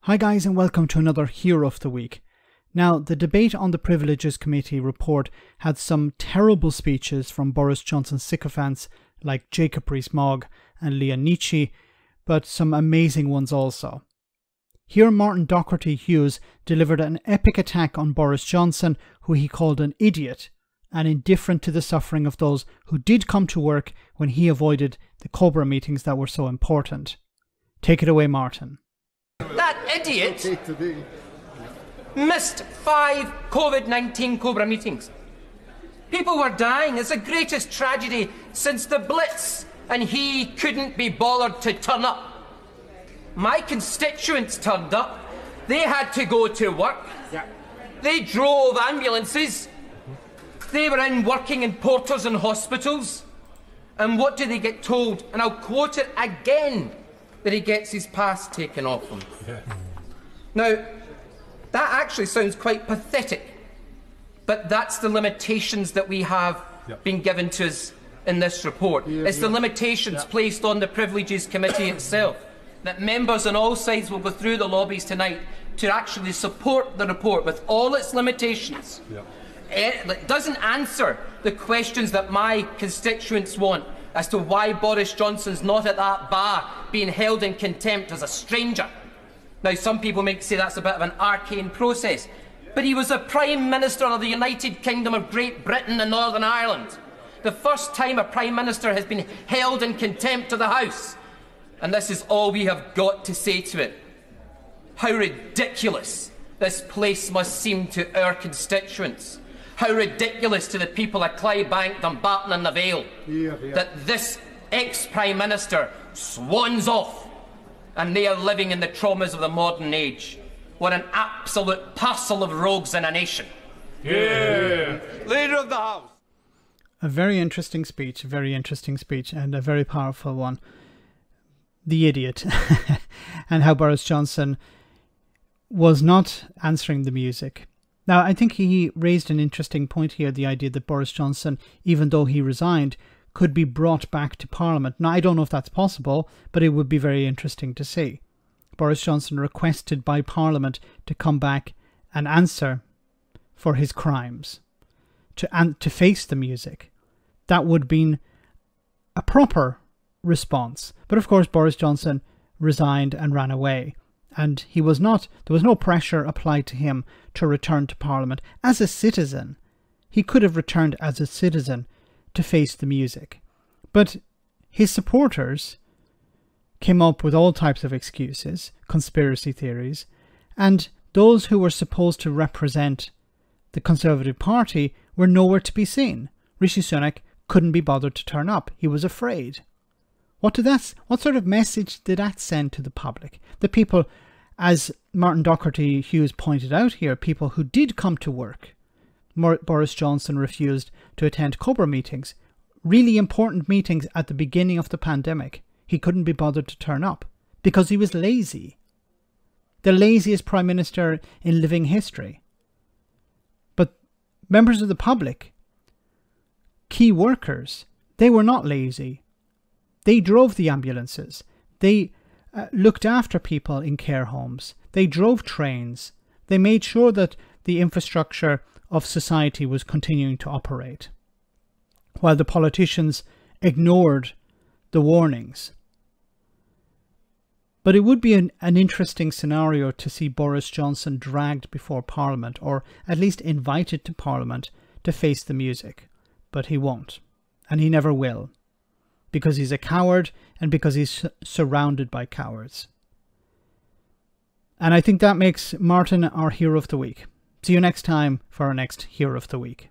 Hi guys, and welcome to another Hero of the Week. Now, the debate on the Privileges Committee report had some terrible speeches from Boris Johnson's sycophants like Jacob Rees-Mogg and Leah Nietzsche, but some amazing ones also. Here Martin Docherty-Hughes delivered an epic attack on Boris Johnson, who he called an idiot and indifferent to the suffering of those who did come to work when he avoided the Cobra meetings that were so important. Take it away, Martin. That idiot missed 5 COVID-19 Cobra meetings. People were dying. It's the greatest tragedy since the Blitz, and he couldn't be bothered to turn up. My constituents turned up. They had to go to work. They drove ambulances. They were in working in porters and hospitals. And what do they get told? And I'll quote it again, that he gets his pass taken off him. Now, that actually sounds quite pathetic, but that's the limitations that we have been given to us in this report. It's the limitations placed on the Privileges Committee itself, that members on all sides will go through the lobbies tonight to actually support the report with all its limitations. It doesn't answer the questions that my constituents want as to why Boris Johnson's not at that bar being held in contempt as a stranger. Now, some people may say that's a bit of an arcane process, but he was the Prime Minister of the United Kingdom of Great Britain and Northern Ireland. The first time a Prime Minister has been held in contempt of the House. And this is all we have got to say to it. How ridiculous this place must seem to our constituents. How ridiculous to the people of Clydebank, Dumbarton and the Vale that this ex-Prime Minister swans off and they are living in the traumas of the modern age. What an absolute parcel of rogues in a nation. Leader of the House. A very interesting speech, and a very powerful one. The idiot. And how Boris Johnson was not answering the music. Now, I think he raised an interesting point here, the idea that Boris Johnson, even though he resigned, could be brought back to Parliament. Now, I don't know if that's possible, but it would be very interesting to see. Boris Johnson requested by Parliament to come back and answer for his crimes, to face the music. That would have been a proper response. But of course, Boris Johnson resigned and ran away. And there was no pressure applied to him to return to Parliament as a citizen. He could have returned as a citizen to face the music. But his supporters came up with all types of excuses, conspiracy theories, and those who were supposed to represent the Conservative Party were nowhere to be seen. Rishi Sunak couldn't be bothered to turn up. He was afraid. What sort of message did that send to the public? The people, as Martin Docherty-Hughes pointed out here, people who did come to work. Boris Johnson refused to attend Cobra meetings, really important meetings at the beginning of the pandemic. He couldn't be bothered to turn up because he was lazy. The laziest Prime Minister in living history. But members of the public, key workers, they were not lazy. They drove the ambulances. They looked after people in care homes. They drove trains. They made sure that the infrastructure of society was continuing to operate, while the politicians ignored the warnings. But it would be an interesting scenario to see Boris Johnson dragged before Parliament, or at least invited to Parliament to face the music. But he won't, and he never will. Because he's a coward and because he's surrounded by cowards. And I think that makes Martin our Hero of the Week. See you next time for our next Hero of the Week.